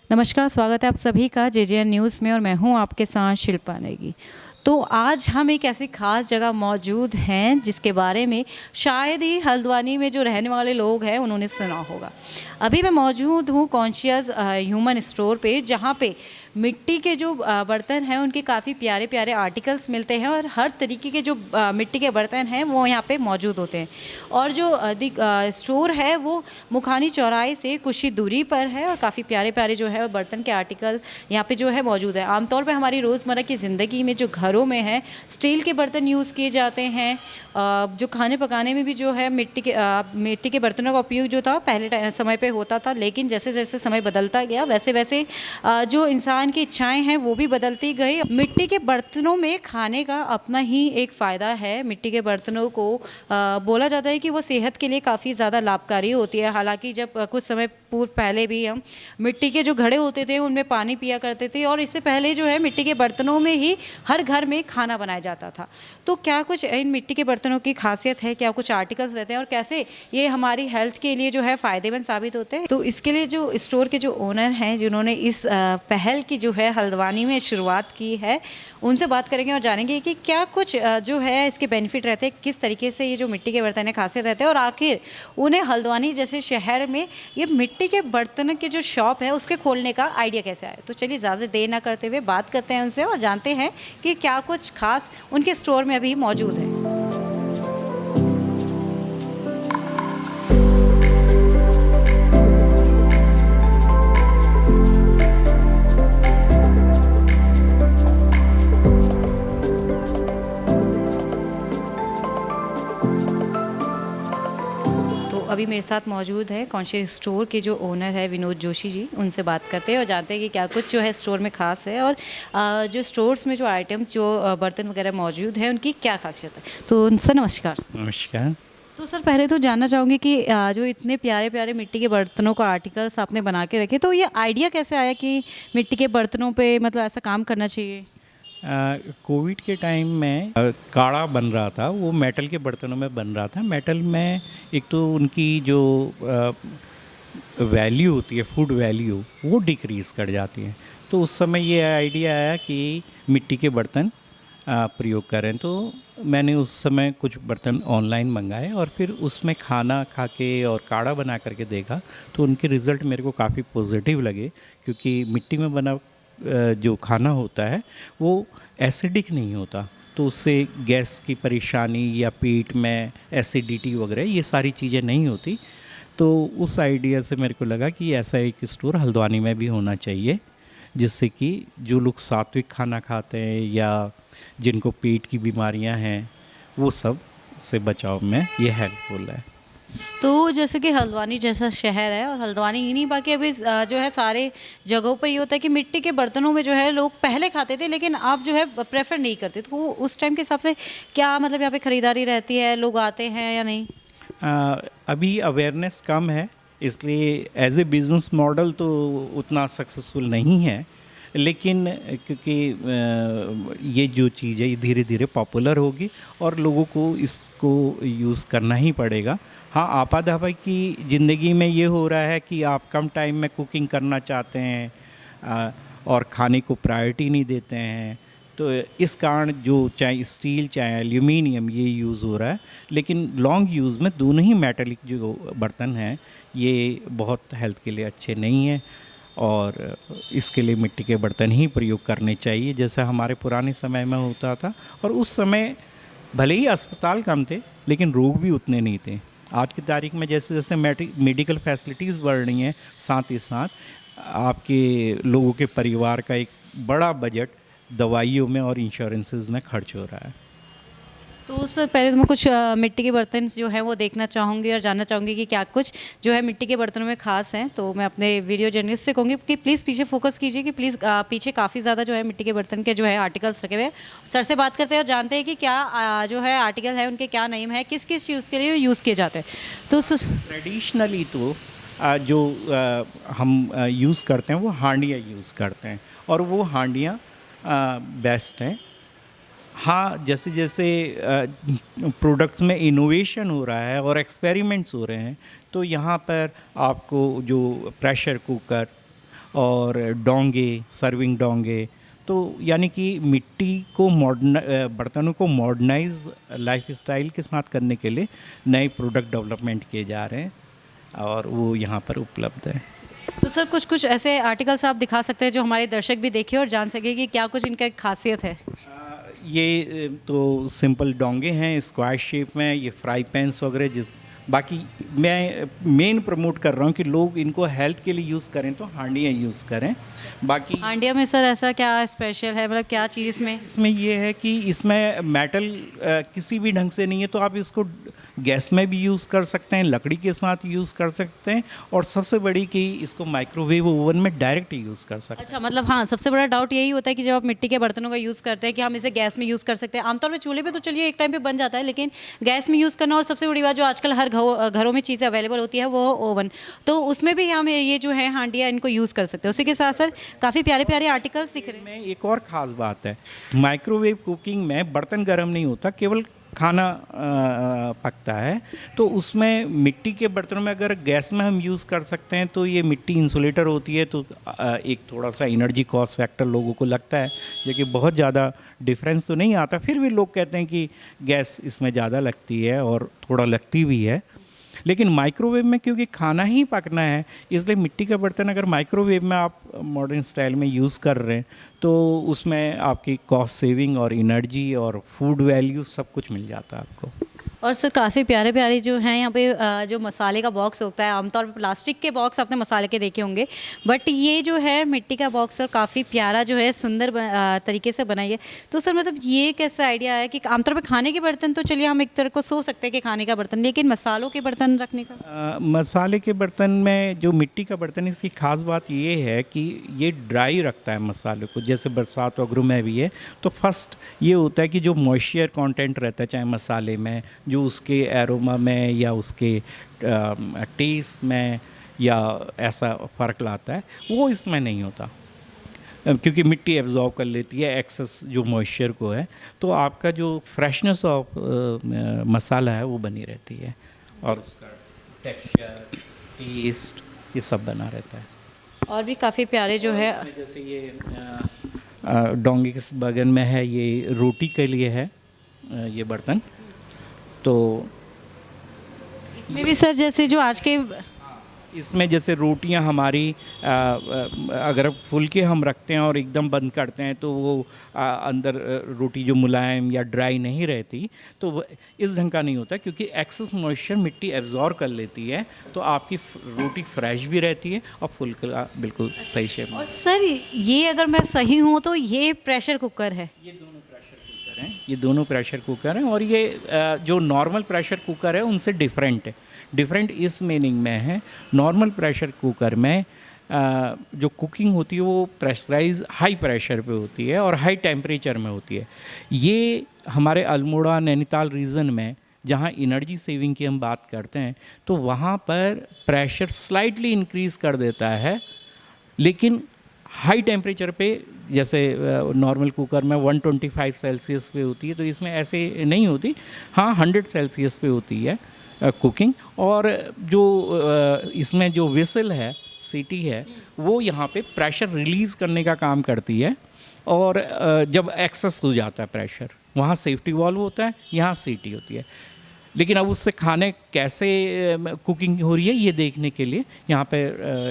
नमस्कार, स्वागत है आप सभी का जेजेएन न्यूज़ में और मैं हूं आपके साथ शिल्पा नेगी। तो आज हम एक ऐसी ख़ास जगह मौजूद हैं जिसके बारे में शायद ही हल्द्वानी में जो रहने वाले लोग हैं उन्होंने सुना होगा। अभी मैं मौजूद हूं कॉन्शियस ह्यूमन स्टोर पे, जहां पे मिट्टी के जो बर्तन हैं उनके काफ़ी प्यारे प्यारे आर्टिकल्स मिलते हैं और हर तरीके के जो मिट्टी के बर्तन हैं वो यहाँ पे मौजूद होते हैं। और जो स्टोर है वो मुखानी चौराहे से कुछ ही दूरी पर है और काफ़ी प्यारे प्यारे जो है बर्तन के आर्टिकल यहाँ पे जो है मौजूद है। आमतौर पे हमारी रोज़मर्रा की ज़िंदगी में जो घरों में है स्टील के बर्तन यूज़ किए जाते हैं। जो खाने पकाने में भी जो है मिट्टी के बर्तनों का उपयोग जो था पहले समय पे होता था, लेकिन जैसे जैसे समय बदलता गया वैसे वैसे जो इंसान की इच्छाएं हैं वो भी बदलती गई। मिट्टी के बर्तनों में खाने का अपना ही एक फ़ायदा है। मिट्टी के बर्तनों को बोला जाता है कि वो सेहत के लिए काफ़ी ज़्यादा लाभकारी होती है। हालांकि जब कुछ समय पूर्व पहले भी हम मिट्टी के जो घड़े होते थे उनमें पानी पिया करते थे और इससे पहले जो है मिट्टी के बर्तनों में ही हर घर में खाना बनाया जाता था। तो क्या कुछ इन मिट्टी के बर्तनों की खासियत है, क्या कुछ आर्टिकल्स रहते हैं और कैसे ये हमारी हेल्थ के लिए जो है फ़ायदेमंद साबित होते हैं, तो इसके लिए जो स्टोर के जो ओनर हैं जिन्होंने इस पहल की जो है हल्द्वानी में शुरुआत की है, उनसे बात करेंगे और जानेंगे कि क्या कुछ जो है इसके बेनिफिट रहते हैं, किस तरीके से ये जो मिट्टी के बर्तन है खासियत रहते हैं और आखिर उन्हें हल्द्वानी जैसे शहर में ये मिट्टी के बर्तनों के जो शॉप है उसके खोलने का आइडिया कैसे आया। तो चलिए ज़्यादा देर ना करते हुए बात करते हैं उनसे और जानते हैं कि क्या कुछ खास उनके स्टोर में अभी मौजूद है। अभी मेरे साथ मौजूद है कॉन्शियस स्टोर के जो ओनर है विनोद जोशी जी, उनसे बात करते हैं और जानते हैं कि क्या कुछ जो है स्टोर में खास है और जो स्टोर्स में जो आइटम्स जो बर्तन वगैरह मौजूद है उनकी क्या खासियत है। तो सर नमस्कार। नमस्कार। तो सर पहले तो जानना चाहूँगी कि जो इतने प्यारे प्यारे मिट्टी के बर्तनों का आर्टिकल्स आपने बना के रखे, तो ये आइडिया कैसे आया कि मिट्टी के बर्तनों पे मतलब ऐसा काम करना चाहिए। कोविड के टाइम में काढ़ा बन रहा था, वो मेटल के बर्तनों में बन रहा था। मेटल में एक तो उनकी जो वैल्यू होती है, फूड वैल्यू, वो डिक्रीज़ कर जाती है। तो उस समय ये आइडिया आया कि मिट्टी के बर्तन प्रयोग करें। तो मैंने उस समय कुछ बर्तन ऑनलाइन मंगाए और फिर उसमें खाना खा के और काढ़ा बना करके देखा, तो उनके रिज़ल्ट मेरे को काफ़ी पॉजिटिव लगे, क्योंकि मिट्टी में बना जो खाना होता है वो एसिडिक नहीं होता, तो उससे गैस की परेशानी या पेट में एसिडिटी वगैरह ये सारी चीज़ें नहीं होती। तो उस आइडिया से मेरे को लगा कि ऐसा एक स्टोर हल्द्वानी में भी होना चाहिए, जिससे कि जो लोग सात्विक खाना खाते हैं या जिनको पेट की बीमारियां हैं वो सब से बचाव में ये हेल्पफुल है। तो जैसे कि हल्द्वानी जैसा शहर है और हल्द्वानी ही नहीं बाकी अभी जो है सारे जगहों पर ये होता है कि मिट्टी के बर्तनों में जो है लोग पहले खाते थे लेकिन आप जो है प्रेफर नहीं करते, तो उस टाइम के हिसाब से क्या मतलब यहाँ पे ख़रीदारी रहती है, लोग आते हैं या नहीं। अभी अवेयरनेस कम है, इसलिए एज ए बिज़नेस मॉडल तो उतना सक्सेसफुल नहीं है, लेकिन क्योंकि ये जो चीज़ है ये धीरे धीरे पॉपुलर होगी और लोगों को इसको यूज़ करना ही पड़ेगा। हाँ, आपाधापी की ज़िंदगी में ये हो रहा है कि आप कम टाइम में कुकिंग करना चाहते हैं और खाने को प्रायोरिटी नहीं देते हैं, तो इस कारण जो चाहे स्टील चाहे एल्यूमिनियम ये यूज़ हो रहा है। लेकिन लॉन्ग यूज़ में दोनों ही मेटलिक जो बर्तन हैं ये बहुत हेल्थ के लिए अच्छे नहीं हैं और इसके लिए मिट्टी के बर्तन ही प्रयोग करने चाहिए, जैसा हमारे पुराने समय में होता था। और उस समय भले ही अस्पताल कम थे लेकिन रोग भी उतने नहीं थे। आज की तारीख में जैसे जैसे मेडिकल फैसिलिटीज़ बढ़ रही हैं, साथ ही साथ आपके लोगों के परिवार का एक बड़ा बजट दवाइयों में और इंश्योरेंसेस में खर्च हो रहा है। तो सर पहले तो मैं कुछ मिट्टी के बर्तन जो हैं वो देखना चाहूँगी और जानना चाहूँगी कि क्या कुछ जो है मिट्टी के बर्तनों में खास हैं। तो मैं अपने वीडियो जर्नलिस्ट से कहूँगी कि प्लीज़ पीछे फोकस कीजिए कि प्लीज़ पीछे काफ़ी ज़्यादा जो है मिट्टी के बर्तन के जो है आर्टिकल्स रखे हुए हैं। सर से बात करते हैं और जानते हैं कि क्या जो है आर्टिकल है उनके क्या नेम है, किस किस चीज़ के लिए यूज़ किए जाते हैं। तो ट्रेडिशनली तो जो हम यूज़ करते हैं वो हांडियाँ यूज़ करते हैं और वो हांडियाँ बेस्ट हैं। हाँ, जैसे जैसे प्रोडक्ट्स में इनोवेशन हो रहा है और एक्सपेरिमेंट्स हो रहे हैं, तो यहाँ पर आपको जो प्रेशर कुकर और डोंगे, सर्विंग डोंगे। तो यानी कि मिट्टी को बर्तनों को मॉडर्नाइज लाइफस्टाइल के साथ करने के लिए नए प्रोडक्ट डेवलपमेंट किए जा रहे हैं और वो यहाँ पर उपलब्ध है। तो सर कुछ कुछ ऐसे आर्टिकल्स आप दिखा सकते हैं जो हमारे दर्शक भी देखें और जान सके कि क्या कुछ इनका खासियत है। ये तो सिंपल डोंगे हैं स्क्वायर शेप में, ये फ्राई पैन्स वगैरह बाकी मैं मेन प्रमोट कर रहा हूँ कि लोग इनको हेल्थ के लिए यूज़ करें तो हांडियाँ यूज़ करें। बाकी हांडिया में सर ऐसा क्या स्पेशल है, मतलब क्या चीज़ इसमें ये है कि इसमें मेटल किसी भी ढंग से नहीं है, तो आप इसको गैस में भी यूज़ कर सकते हैं, लकड़ी के साथ यूज़ कर सकते हैं, और सबसे बड़ी कि इसको माइक्रोवेव ओवन में डायरेक्ट यूज़ कर सकते हैं। अच्छा, मतलब हाँ, सबसे बड़ा डाउट यही होता है कि जब आप मिट्टी के बर्तनों का यूज़ करते हैं कि हम इसे गैस में यूज़ कर सकते हैं। आमतौर पे चूल्हे पे तो चलिए एक टाइम पे बन जाता है, लेकिन गैस में यूज़ करना, और सबसे बड़ी बात जो आजकल हर घरों में चीज़ें अवेलेबल होती है वो ओवन, तो उसमें भी हम ये जो है हांडिया इनको यूज़ कर सकते हैं। उसी के साथ सर काफ़ी प्यारे प्यारे आर्टिकल्स दिख रहे हैं। में एक और ख़ास बात है, माइक्रोवेव कुकिंग में बर्तन गर्म नहीं होता, केवल खाना पकता है। तो उसमें मिट्टी के बर्तनों में अगर गैस में हम यूज़ कर सकते हैं तो ये मिट्टी इंसुलेटर होती है, तो एक थोड़ा सा एनर्जी कॉस्ट फैक्टर लोगों को लगता है, जो कि बहुत ज़्यादा डिफरेंस तो नहीं आता, फिर भी लोग कहते हैं कि गैस इसमें ज़्यादा लगती है, और थोड़ा लगती भी है। लेकिन माइक्रोवेव में क्योंकि खाना ही पकना है, इसलिए मिट्टी का बर्तन अगर माइक्रोवेव में आप मॉडर्न स्टाइल में यूज़ कर रहे हैं तो उसमें आपकी कॉस्ट सेविंग और एनर्जी और फूड वैल्यू सब कुछ मिल जाता है आपको। और सर काफ़ी प्यारे प्यारे जो हैं यहाँ पे जो मसाले का बॉक्स होता है, आमतौर पे प्लास्टिक के बॉक्स आपने मसाले के देखे होंगे, बट ये जो है मिट्टी का बॉक्स सर काफ़ी प्यारा जो है सुंदर तरीके से बनाई है। तो सर मतलब ये कैसा आइडिया है कि आमतौर पे खाने के बर्तन तो चलिए हम एक तरह को सोच सकते हैं कि खाने का बर्तन, लेकिन मसालों के बर्तन रखने का? मसाले के बर्तन में जो मिट्टी का बर्तन है, इसकी खास बात ये है कि ये ड्राई रखता है मसाले को, जैसे बरसात वगैरह में भी है। तो फर्स्ट ये होता है कि जो मॉइस्चर कंटेंट रहता है चाहे मसाले में, जो उसके एरोमा में या उसके टेस्ट में या ऐसा फ़र्क लाता है, वो इसमें नहीं होता, क्योंकि मिट्टी एब्जॉर्ब कर लेती है एक्सेस जो मॉइस्चर को है। तो आपका जो फ्रेशनेस ऑफ मसाला है वो बनी रहती है, और उसका टेक्सचर, टेस्ट, ये सब बना रहता है। और भी काफ़ी प्यारे जो है, जैसे ये डोंगे के बगल में है, ये रोटी के लिए है ये बर्तन। तो इसमें भी सर जैसे जो आज के इसमें जैसे रोटियां हमारी अगर फुल के हम रखते हैं और एकदम बंद करते हैं तो वो अंदर रोटी जो मुलायम या ड्राई नहीं रहती, तो इस ढंग का नहीं होता, क्योंकि एक्सेस मॉइस्चर मिट्टी एब्जॉर्ब कर लेती है, तो आपकी रोटी फ्रेश भी रहती है और फुल का बिल्कुल सही शेप में। और सर ये अगर मैं सही हूँ तो ये प्रेशर कुकर है? ये दोनों प्रेशर कुकर हैं, और ये जो नॉर्मल प्रेशर कुकर है उनसे डिफरेंट है। डिफरेंट इस मीनिंग में है, नॉर्मल प्रेशर कुकर में जो कुकिंग होती है वो प्रेशराइज हाई प्रेशर पे होती है और हाई टेम्परेचर में होती है। ये हमारे अल्मोड़ा नैनीताल रीजन में जहाँ एनर्जी सेविंग की हम बात करते हैं, तो वहाँ पर प्रेशर स्लाइटली इंक्रीज़ कर देता है, लेकिन हाई टेम्परेचर पे जैसे नॉर्मल कुकर में 125 सेल्सियस पे होती है, तो इसमें ऐसे नहीं होती। हाँ, 100 सेल्सियस पे होती है कुकिंग, और जो इसमें जो विसल है, सीटी है, वो यहाँ पे प्रेशर रिलीज़ करने का काम करती है। और जब एक्सेस हो जाता है प्रेशर, वहाँ सेफ्टी वाल्व होता है, यहाँ सीटी होती है। लेकिन अब उससे खाने कैसे कुकिंग हो रही है ये देखने के लिए यहाँ पे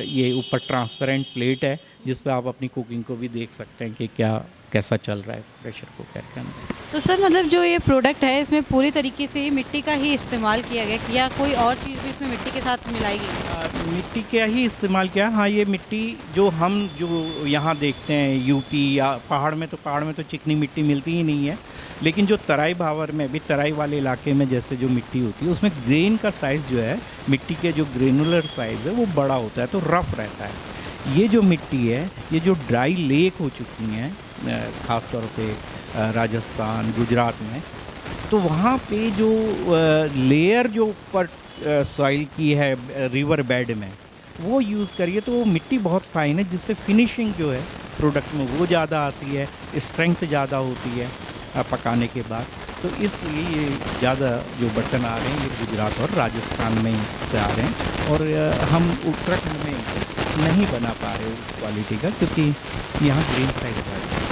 ये ऊपर ट्रांसपेरेंट प्लेट है, जिस पे आप अपनी कुकिंग को भी देख सकते हैं कि क्या कैसा चल रहा है प्रेशर कुकर के अंदर। तो सर मतलब जो ये प्रोडक्ट है इसमें पूरी तरीके से मिट्टी का ही इस्तेमाल किया गया, या कोई और चीज़ भी इसमें मिट्टी के साथ मिलाई गई? मिट्टी का ही इस्तेमाल किया। हाँ, ये मिट्टी जो यहाँ देखते हैं यूपी या पहाड़ में तो चिकनी मिट्टी मिलती ही नहीं है, लेकिन जो तराई भावर में भी, तराई वाले इलाके में जैसे जो मिट्टी होती है उसमें ग्रेन का साइज़ जो है, मिट्टी के जो ग्रेनुलर साइज़ है वो बड़ा होता है, तो रफ़ रहता है। ये जो मिट्टी है, ये जो ड्राई लेक हो चुकी हैं ख़ास तौर पे राजस्थान, गुजरात में, तो वहाँ पे जो लेयर जो ऊपर सॉइल की है रिवर बेड में, वो यूज़ करिए तो वो मिट्टी बहुत फाइन है, जिससे फिनिशिंग जो है प्रोडक्ट में वो ज़्यादा आती है, स्ट्रेंथ ज़्यादा होती है पकाने के बाद। तो इसलिए ये ज़्यादा जो बर्तन आ रहे हैं ये गुजरात और राजस्थान में से आ रहे हैं, और हम उत्तराखंड में नहीं बना पा रहे उस क्वालिटी का, क्योंकि यहाँ ग्रीन साइड ज़्यादा है।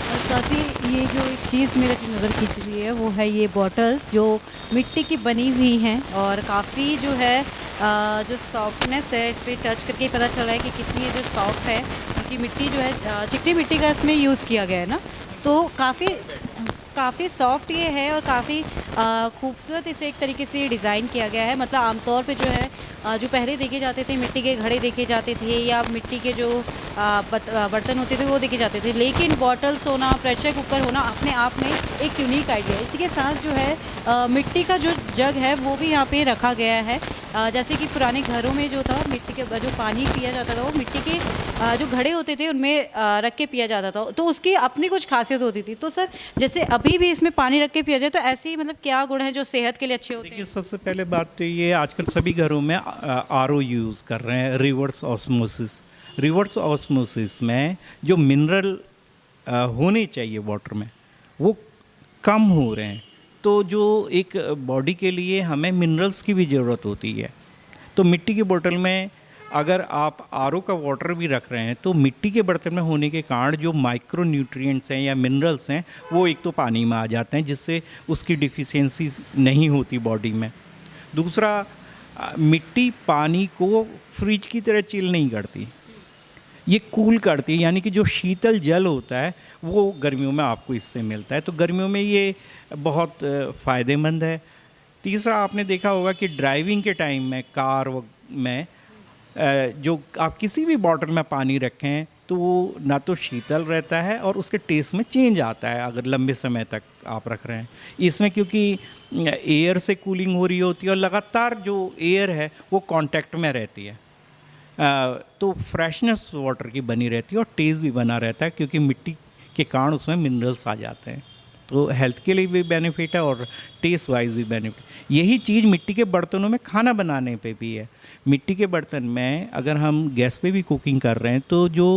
और साथ ही ये जो एक चीज़ मेरा जो नज़र खींच रही है वो है ये बॉटल्स जो मिट्टी की बनी हुई हैं और काफ़ी जो है जो सॉफ्टनेस है इस पे टच करके ही पता चल रहा है कि कितनी ये जो सॉफ्ट है, क्योंकि मिट्टी जो है चिकनी मिट्टी का इसमें यूज़ किया गया है ना, तो काफ़ी सॉफ्ट ये है और काफ़ी खूबसूरत इसे एक तरीके से डिज़ाइन किया गया है। मतलब आमतौर पे जो है जो पहले देखे जाते थे मिट्टी के घड़े देखे जाते थे या मिट्टी के जो बर्तन होते थे वो देखे जाते थे, लेकिन बॉटल्स होना, प्रेशर कुकर होना अपने आप में एक यूनिक आइडिया है। इसी के साथ जो है मिट्टी का जो जग है वो भी यहाँ पे रखा गया है। जैसे कि पुराने घरों में जो था मिट्टी के जो पानी पिया जाता था वो मिट्टी के जो घड़े होते थे उनमें रख के पिया जाता था, तो उसकी अपनी कुछ खासियत होती थी। तो सर जैसे अभी भी इसमें पानी रख के पिया जाए तो ऐसे ही मतलब क्या गुण है जो सेहत के लिए अच्छे होते देखिए, हैं? सबसे पहले बात तो ये, आजकल सभी घरों में आरओ यूज़ कर रहे हैं, रिवर्स ऑस्मोसिस। रिवर्स ऑस्मोसिस में जो मिनरल होने चाहिए वाटर में वो कम हो रहे हैं, तो जो एक बॉडी के लिए हमें मिनरल्स की भी ज़रूरत होती है। तो मिट्टी की बोतल में अगर आप आरओ का वाटर भी रख रहे हैं तो मिट्टी के बर्तन में होने के कारण जो माइक्रो न्यूट्रिएंट्स हैं या मिनरल्स हैं वो एक तो पानी में आ जाते हैं, जिससे उसकी डिफिशियंसी नहीं होती बॉडी में। दूसरा, मिट्टी पानी को फ्रिज की तरह चिल नहीं करती, ये कूल करती है, यानी कि जो शीतल जल होता है वो गर्मियों में आपको इससे मिलता है, तो गर्मियों में ये बहुत फ़ायदेमंद है। तीसरा, आपने देखा होगा कि ड्राइविंग के टाइम में कार में जो आप किसी भी बॉटल में पानी रखें तो वो ना तो शीतल रहता है और उसके टेस्ट में चेंज आता है अगर लंबे समय तक आप रख रहे हैं। इसमें क्योंकि एयर से कूलिंग हो रही होती है और लगातार जो एयर है वो कांटेक्ट में रहती है, तो फ्रेशनेस वाटर की बनी रहती है और टेस्ट भी बना रहता है, क्योंकि मिट्टी के कारण उसमें मिनरल्स आ जाते हैं। तो हेल्थ के लिए भी बेनिफिट है और टेस्ट वाइज भी बेनिफिट। यही चीज़ मिट्टी के बर्तनों में खाना बनाने पे भी है। मिट्टी के बर्तन में अगर हम गैस पे भी कुकिंग कर रहे हैं तो जो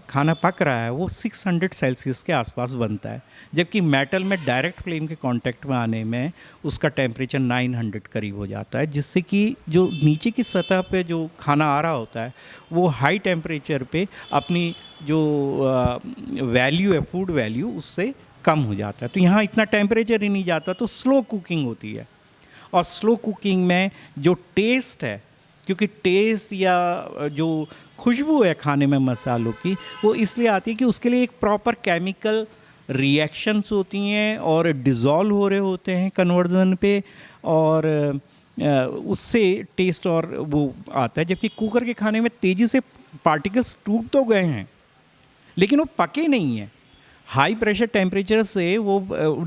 खाना पक रहा है वो 600 सेल्सियस के आसपास बनता है, जबकि मेटल में डायरेक्ट फ्लेम के कांटेक्ट में आने में उसका टेम्परेचर 900 करीब हो जाता है, जिससे कि जो नीचे की सतह पे जो खाना आ रहा होता है वो हाई टेम्परेचर पे अपनी जो वैल्यू है, फूड वैल्यू, उससे कम हो जाता है। तो यहाँ इतना टेम्परेचर ही नहीं जाता, तो स्लो कुकिंग होती है। और स्लो कुकिंग में जो टेस्ट है, क्योंकि टेस्ट या जो खुशबू है खाने में मसालों की, वो इसलिए आती है कि उसके लिए एक प्रॉपर केमिकल रिएक्शंस होती हैं और डिज़ोल्व हो रहे होते हैं कन्वर्जन पे, और उससे टेस्ट और वो आता है। जबकि कुकर के खाने में तेज़ी से पार्टिकल्स टूट तो गए हैं लेकिन वो पके नहीं हैं। हाई प्रेशर टेम्परेचर से वो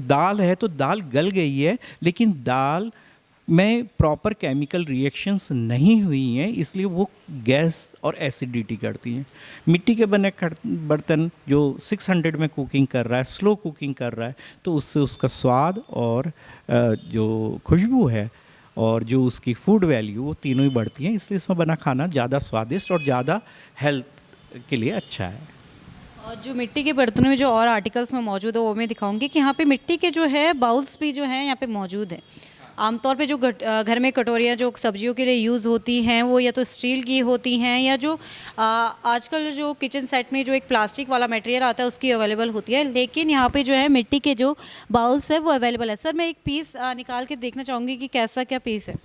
दाल है तो दाल गल गई है, लेकिन दाल में प्रॉपर केमिकल रिएक्शंस नहीं हुई हैं, इसलिए वो गैस और एसिडिटी करती हैं। मिट्टी के बने बर्तन जो 600 में कुकिंग कर रहा है, स्लो कुकिंग कर रहा है, तो उससे उसका स्वाद और जो खुशबू है और जो उसकी फूड वैल्यू, वो तीनों ही बढ़ती हैं, इसलिए इसमें बना खाना ज़्यादा स्वादिष्ट और ज़्यादा हेल्थ के लिए अच्छा है। और जो मिट्टी के बर्तनों में जो और आर्टिकल्स में मौजूद है वो मैं दिखाऊंगी कि यहाँ पे मिट्टी के जो है बाउल्स भी जो हैं यहाँ पे मौजूद हैं। आमतौर पे जो घर में कटोरियाँ जो सब्जियों के लिए यूज़ होती हैं वो या तो स्टील की होती हैं या जो आजकल जो किचन सेट में जो एक प्लास्टिक वाला मटेरियल आता है उसकी अवेलेबल होती है, लेकिन यहाँ पे जो है मिट्टी के जो बाउल्स है वो अवेलेबल है। सर मैं एक पीस निकाल के देखना चाहूँगी कि कैसा क्या पीस है।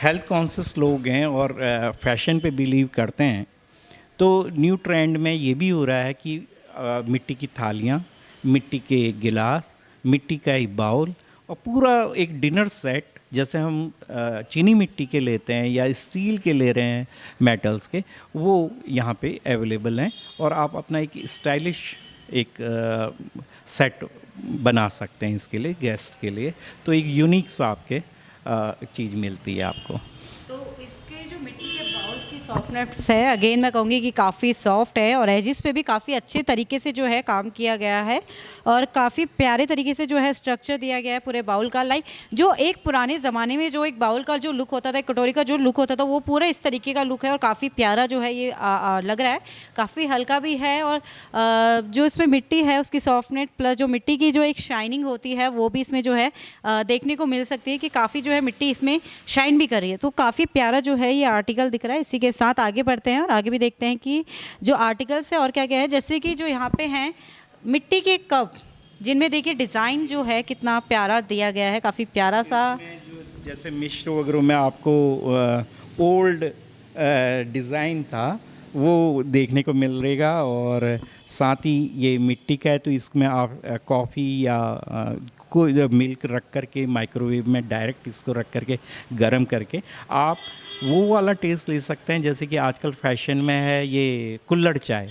हेल्थ कॉन्शियस लोग हैं और फैशन पे बिलीव करते हैं, तो न्यू ट्रेंड में ये भी हो रहा है कि मिट्टी की थालियाँ, मिट्टी के गिलास, मिट्टी का एक बाउल और पूरा एक डिनर सेट, जैसे हम चीनी मिट्टी के लेते हैं या स्टील के ले रहे हैं मेटल्स के, वो यहाँ पे अवेलेबल हैं और आप अपना एक स्टाइलिश एक सेट बना सकते हैं इसके लिए, गेस्ट के लिए। तो एक यूनिक सा आपके चीज़ मिलती है आपको। तो इसके जो मिट्टी के बाउल की सॉफ्टनेस है, अगेन मैं कहूँगी कि काफ़ी सॉफ्ट है और एजिस पे भी काफ़ी अच्छे तरीके से जो है काम किया गया है और काफ़ी प्यारे तरीके से जो है स्ट्रक्चर दिया गया है पूरे बाउल का। लाइक जो एक पुराने ज़माने में जो एक बाउल का जो लुक होता था, एक कटोरी का जो लुक होता था, वो पूरा इस तरीके का लुक है और काफ़ी प्यारा जो है ये लग रहा है। काफ़ी हल्का भी है और जो इसमें मिट्टी है उसकी सॉफ्टनेस प्लस जो मिट्टी की जो एक शाइनिंग होती है वो भी इसमें जो है देखने को मिल सकती है कि काफ़ी जो है मिट्टी इसमें शाइन भी कर रही है। तो काफ़ी प्यारा जो है ये आर्टिकल दिख रहा है। इसी के साथ आगे बढ़ते हैं और आगे भी देखते हैं कि जो आर्टिकल्स है और क्या क्या है। जैसे कि जो यहाँ पे हैं मिट्टी के कप, जिनमें देखिए डिज़ाइन जो है कितना प्यारा दिया गया है, काफ़ी प्यारा सा। जैसे मिश्र वगैरह में आपको ओल्ड डिज़ाइन था वो देखने को मिल रहेगा और साथ ही ये मिट्टी का है तो इसमें आप कॉफ़ी या कोई मिल्क रख करके माइक्रोवेव में डायरेक्ट इसको रख करके गर्म करके आप वो वाला टेस्ट ले सकते हैं। जैसे कि आजकल फैशन में है ये कुल्हड़ चाय,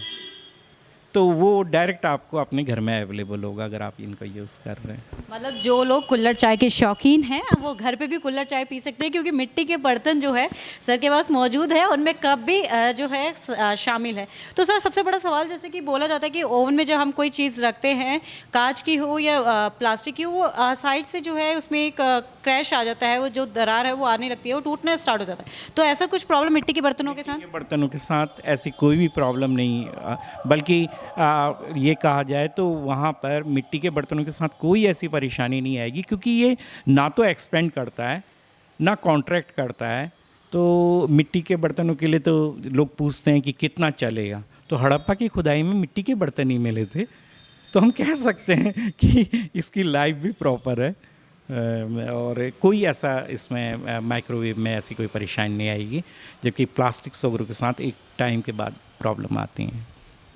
तो वो डायरेक्ट आपको अपने घर में अवेलेबल होगा अगर आप इनको यूज़ कर रहे हैं। मतलब जो लोग कुल्हड़ चाय के शौकीन हैं वो घर पे भी कुल्हड़ चाय पी सकते हैं, क्योंकि मिट्टी के बर्तन जो है सर के पास मौजूद है, उनमें कप भी जो है शामिल है। तो सर सबसे बड़ा सवाल, जैसे कि बोला जाता है कि ओवन में जब हम कोई चीज़ रखते हैं, कांच की हो या प्लास्टिक की हो, वो साइड से जो है उसमें एक क्रैश आ जाता है, वो जो दरार है वो आने लगती है, वो टूटना स्टार्ट हो जाता है। तो ऐसा कुछ प्रॉब्लम मिट्टी के बर्तनों के साथ? बर्तनों के साथ ऐसी कोई भी प्रॉब्लम नहीं, बल्कि ये कहा जाए तो वहाँ पर मिट्टी के बर्तनों के साथ कोई ऐसी परेशानी नहीं आएगी, क्योंकि ये ना तो एक्सपेंड करता है ना कॉन्ट्रैक्ट करता है। तो मिट्टी के बर्तनों के लिए तो लोग पूछते हैं कि कितना चलेगा, तो हड़प्पा की खुदाई में मिट्टी के बर्तन ही मिले थे, तो हम कह सकते हैं कि इसकी लाइफ भी प्रॉपर है और कोई ऐसा इसमें माइक्रोवेव में ऐसी कोई परेशानी नहीं आएगी, जबकि प्लास्टिक्स वगैरह के साथ एक टाइम के बाद प्रॉब्लम आती हैं।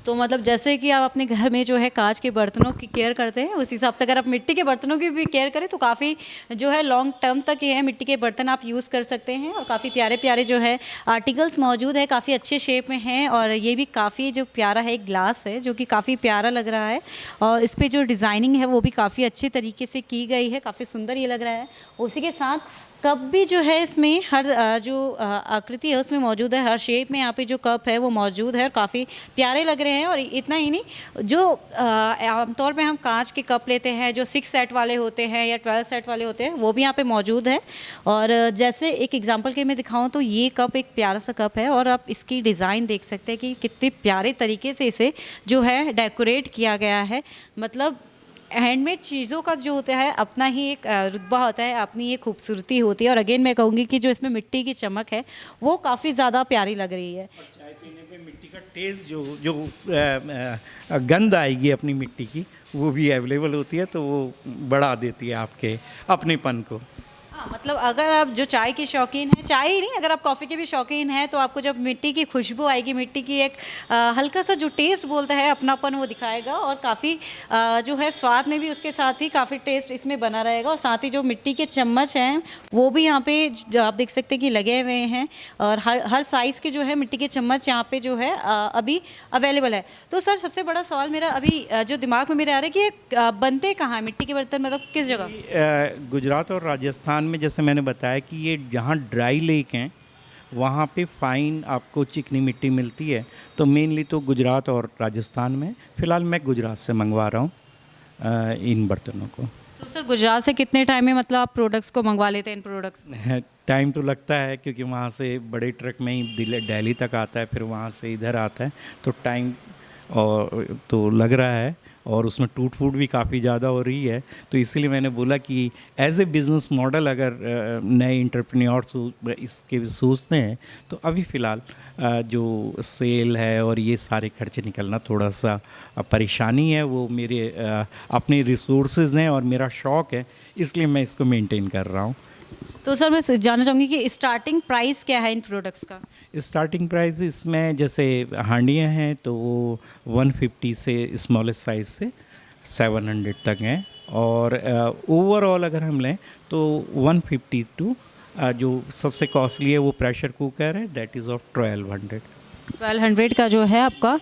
तो मतलब जैसे कि आप अपने घर में जो है कांच के बर्तनों की केयर करते हैं, उस हिसाब से अगर आप मिट्टी के बर्तनों की भी केयर करें तो काफ़ी जो है लॉन्ग टर्म तक ये है मिट्टी के बर्तन आप यूज़ कर सकते हैं। और काफ़ी प्यारे प्यारे जो है आर्टिकल्स मौजूद है, काफ़ी अच्छे शेप में हैं और ये भी काफ़ी जो प्यारा है, एक ग्लास है जो कि काफ़ी प्यारा लग रहा है और इस पर जो डिज़ाइनिंग है वो भी काफ़ी अच्छे तरीके से की गई है, काफ़ी सुंदर ये लग रहा है। उसी के साथ कप भी जो है इसमें हर जो आकृति है उसमें मौजूद है, हर शेप में यहाँ पे जो कप है वो मौजूद है और काफ़ी प्यारे लग रहे हैं। और इतना ही नहीं, जो आमतौर पे हम कांच के कप लेते हैं जो 6 सेट वाले होते हैं या 12 सेट वाले होते हैं, वो भी यहाँ पे मौजूद है। और जैसे एक एग्जांपल के मैं दिखाऊं तो ये कप एक प्यारा सा कप है और आप इसकी डिज़ाइन देख सकते हैं कि कितने प्यारे तरीके से इसे जो है डेकोरेट किया गया है। मतलब हैंडमेड चीज़ों का जो होता है अपना ही एक रुतबा होता है, अपनी एक खूबसूरती होती है। और अगेन मैं कहूँगी कि जो इसमें मिट्टी की चमक है वो काफ़ी ज़्यादा प्यारी लग रही है। चाय पीने पे मिट्टी का टेस्ट जो गंध आएगी अपनी मिट्टी की, वो भी अवेलेबल होती है, तो वो बढ़ा देती है आपके अपनेपन को। हाँ, मतलब अगर आप जो चाय के शौकीन हैं, चाय ही नहीं अगर आप कॉफ़ी के भी शौकीन हैं, तो आपको जब मिट्टी की खुशबू आएगी, मिट्टी की एक हल्का सा जो टेस्ट बोलता है अपनापन वो दिखाएगा और काफ़ी जो है स्वाद में भी उसके साथ ही काफ़ी टेस्ट इसमें बना रहेगा। और साथ ही जो मिट्टी के चम्मच हैं वो भी यहाँ पे आप देख सकते हैं कि लगे हुए हैं और हर साइज़ के जो है मिट्टी के चम्मच यहाँ पे जो है अभी अवेलेबल है। तो सर सबसे बड़ा सवाल मेरा अभी जो दिमाग में मेरे आ रहा है कि ये बनते कहाँ हैं मिट्टी के बर्तन, मतलब किस जगह? गुजरात और राजस्थान में जैसे मैंने बताया कि ये जहाँ ड्राई लेक हैं वहाँ पे फाइन आपको चिकनी मिट्टी मिलती है, तो मेनली तो गुजरात और राजस्थान में। फ़िलहाल मैं गुजरात से मंगवा रहा हूँ इन बर्तनों को। तो सर गुजरात से कितने टाइम में मतलब आप प्रोडक्ट्स को मंगवा लेते हैं इन प्रोडक्ट्स? टाइम तो लगता है, क्योंकि वहाँ से बड़े ट्रक में ही दिल्ली तक आता है, फिर वहाँ से इधर आता है, तो टाइम और तो लग रहा है और उसमें टूट फूट भी काफ़ी ज़्यादा हो रही है। तो इसीलिए मैंने बोला कि एज ए बिज़नेस मॉडल अगर नए इंटरप्रेन्योर्स इसके सोचते हैं तो अभी फ़िलहाल जो सेल है और ये सारे खर्चे निकलना थोड़ा सा परेशानी है, वो मेरे अपने रिसोर्सेज हैं और मेरा शौक़ है, इसलिए मैं इसको मेंटेन कर रहा हूँ। तो सर मैं जानना चाहूँगी कि स्टार्टिंग प्राइस क्या है इन प्रोडक्ट्स का? स्टार्टिंग प्राइस इसमें जैसे हांडियाँ हैं तो वो 150 से स्मॉलेस्ट साइज़ से 700 तक हैं, और ओवरऑल अगर हम लें तो 150 टू जो सबसे कॉस्टली है वो प्रेशर कुकर है, दैट इज़ ऑफ 1200 का जो है आपका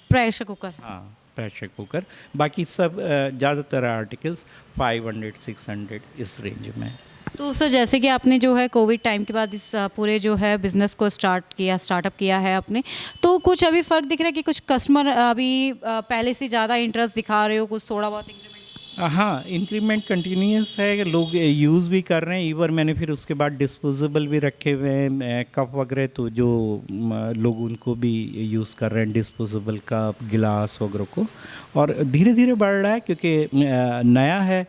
प्रेशर कुकर? हाँ, प्रेशर कुकर। बाकी सब ज़्यादातर आर्टिकल्स 500 600 इस रेंज में। तो सर जैसे कि आपने जो है कोविड टाइम के बाद इस पूरे जो है बिज़नेस को स्टार्टअप किया है आपने, तो कुछ अभी फ़र्क दिख रहा है कि कुछ कस्टमर अभी पहले से ज़्यादा इंटरेस्ट दिखा रहे हो, कुछ थोड़ा बहुत इंक्रीमेंट? हाँ, इंक्रीमेंट कंटिन्यूअस है कि लोग यूज़ भी कर रहे हैं। इवन मैंने फिर उसके बाद डिस्पोजेबल भी रखे हुए हैं कप वगैरह, तो जो लोग उनको भी यूज़ कर रहे हैं, डिस्पोजेबल कप गिलास वगैरह को। और धीरे धीरे बढ़ रहा है क्योंकि नया है,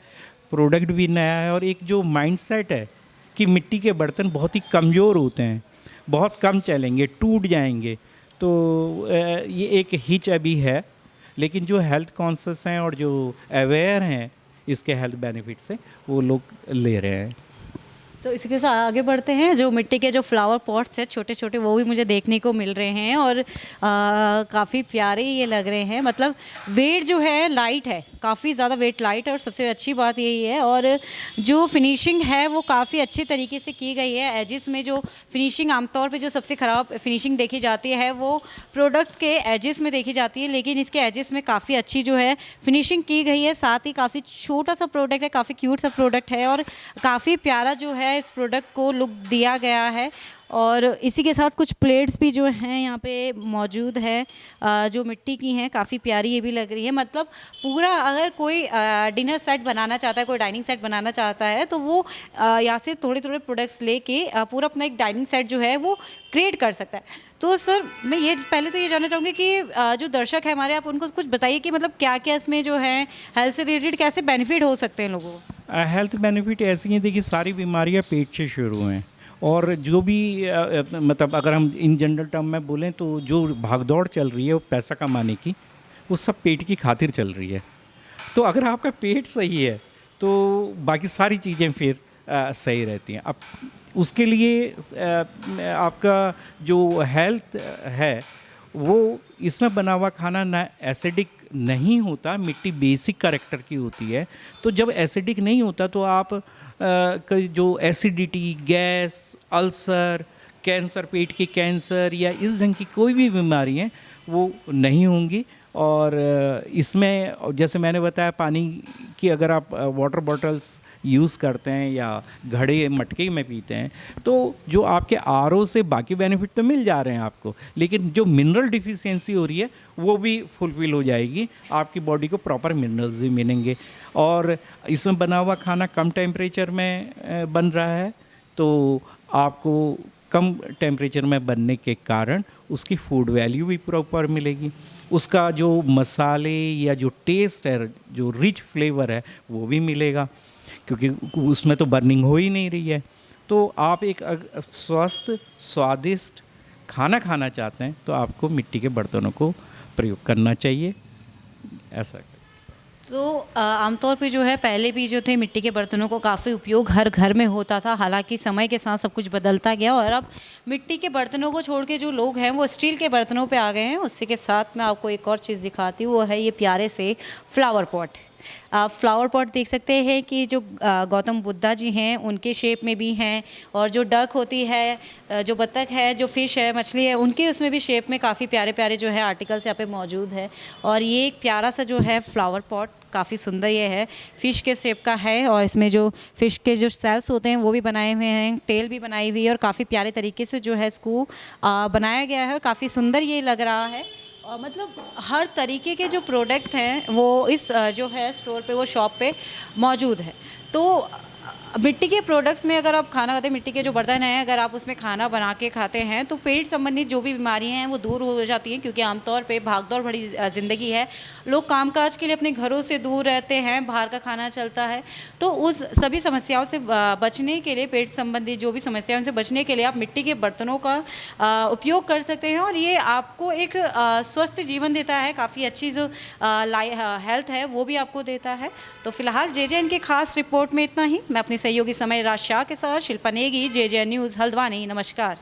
प्रोडक्ट भी नया है। और एक जो माइंडसेट है कि मिट्टी के बर्तन बहुत ही कमज़ोर होते हैं, बहुत कम चलेंगे, टूट जाएंगे, तो ये एक हिच अभी है। लेकिन जो हेल्थ कॉन्शियस हैं और जो अवेयर हैं इसके हेल्थ बेनिफिट से, वो लोग ले रहे हैं। तो इसके साथ आगे बढ़ते हैं। जो मिट्टी के जो फ्लावर पॉट्स हैं छोटे छोटे, वो भी मुझे देखने को मिल रहे हैं और काफ़ी प्यारे ये लग रहे हैं। मतलब वेट जो है लाइट है, काफ़ी ज़्यादा वेट लाइट है और सबसे अच्छी बात यही है। और जो फिनिशिंग है वो काफ़ी अच्छे तरीके से की गई है। एजिस में जो फिनिशिंग आमतौर पे जो सबसे ख़राब फिनिशिंग देखी जाती है वो प्रोडक्ट के एजिस में देखी जाती है, लेकिन इसके एजिस में काफ़ी अच्छी जो है फिनिशिंग की गई है। साथ ही काफ़ी छोटा सा प्रोडक्ट है, काफ़ी क्यूट सा प्रोडक्ट है और काफ़ी प्यारा जो है इस प्रोडक्ट को लुक दिया गया है। और इसी के साथ कुछ प्लेट्स भी जो हैं यहाँ पे मौजूद है, जो मिट्टी की हैं, काफ़ी प्यारी ये भी लग रही है। मतलब पूरा अगर कोई डिनर सेट बनाना चाहता है, कोई डाइनिंग सेट बनाना चाहता है, तो वो यहाँ से थोड़े थोड़े प्रोडक्ट्स लेके पूरा अपना एक डाइनिंग सेट जो है वो क्रिएट कर सकता है। तो सर मैं ये पहले तो ये जानना चाहूँगी कि जो दर्शक है हमारे, आप उनको कुछ बताइए कि मतलब क्या क्या इसमें जो है हेल्थ से रिलेटेड कैसे बेनिफिट हो सकते हैं लोगों को? हेल्थ बेनिफिट ऐसी हैं, देखिए सारी बीमारियां पेट से शुरू हैं। और जो भी मतलब अगर हम इन जनरल टर्म में बोलें तो जो भागदौड़ चल रही है वो पैसा कमाने की, वो सब पेट की खातिर चल रही है। तो अगर आपका पेट सही है तो बाकी सारी चीज़ें फिर सही रहती हैं। अब उसके लिए आपका जो हेल्थ है वो, इसमें बना हुआ खाना ना एसिडिक नहीं होता, मिट्टी बेसिक कैरेक्टर की होती है। तो जब एसिडिक नहीं होता तो आप जो एसिडिटी, गैस, अल्सर, कैंसर, पेट के कैंसर या इस ढंग की कोई भी बीमारी है वो नहीं होंगी। और इसमें जैसे मैंने बताया, पानी की अगर आप वाटर बॉटल्स यूज़ करते हैं या घड़े मटके में पीते हैं, तो जो आपके आरओ से बाकी बेनिफिट तो मिल जा रहे हैं आपको, लेकिन जो मिनरल डिफिशियंसी हो रही है वो भी फुलफ़िल हो जाएगी, आपकी बॉडी को प्रॉपर मिनरल्स भी मिलेंगे। और इसमें बना हुआ खाना कम टेम्परेचर में बन रहा है, तो आपको कम टेम्परेचर में बनने के कारण उसकी फूड वैल्यू भी प्रॉपर मिलेगी। उसका जो मसाले या जो टेस्ट है, जो रिच फ्लेवर है, वो भी मिलेगा, क्योंकि उसमें तो बर्निंग हो ही नहीं रही है। तो आप एक स्वस्थ स्वादिष्ट खाना खाना चाहते हैं तो आपको मिट्टी के बर्तनों को प्रयोग करना चाहिए, ऐसा। तो आमतौर पे जो है पहले भी जो थे मिट्टी के बर्तनों को काफ़ी उपयोग हर घर में होता था, हालांकि समय के साथ सब कुछ बदलता गया और अब मिट्टी के बर्तनों को छोड़ के जो लोग हैं वो स्टील के बर्तनों पे आ गए हैं। उसी के साथ मैं आपको एक और चीज़ दिखाती हूँ, वो है ये प्यारे से फ्लावर पॉट। आप फ्लावर पॉट देख सकते हैं कि जो गौतम बुद्धा जी हैं उनके शेप में भी हैं, और जो डक होती है, जो बत्तख है, जो फ़िश है, मछली है, उनके उसमें भी शेप में काफ़ी प्यारे प्यारे जो है आर्टिकल्स यहाँ पे मौजूद है। और ये एक प्यारा सा जो है फ्लावर पॉट, काफ़ी सुंदर ये है, फ़िश के शेप का है और इसमें जो फ़िश के जो सेल्स होते हैं वो भी बनाए हुए हैं, टेल भी बनाई हुई है और काफ़ी प्यारे तरीके से जो है इसको बनाया गया है और काफ़ी सुंदर ये लग रहा है। मतलब हर तरीके के जो प्रोडक्ट हैं वो इस जो है स्टोर पे, वो शॉप पे मौजूद है। तो मिट्टी के प्रोडक्ट्स में अगर आप खाना खाते हैं, मिट्टी के जो बर्तन हैं अगर आप उसमें खाना बना के खाते हैं तो पेट संबंधित जो भी बीमारियां हैं वो दूर हो जाती हैं, क्योंकि आमतौर पे भागदौड़ भरी ज़िंदगी है, लोग कामकाज के लिए अपने घरों से दूर रहते हैं, बाहर का खाना चलता है। तो उस सभी समस्याओं से बचने के लिए, पेट संबंधी जो भी समस्याओं से बचने के लिए आप मिट्टी के बर्तनों का उपयोग कर सकते हैं और ये आपको एक स्वस्थ जीवन देता है, काफ़ी अच्छी जो हेल्थ है वो भी आपको देता है। तो फिलहाल JJN की खास रिपोर्ट में इतना ही। मैं अपनी सहयोगी समय राज शाह के साथ शिल्पा नेगी, JJN न्यूज़ हल्द्वानी। नमस्कार।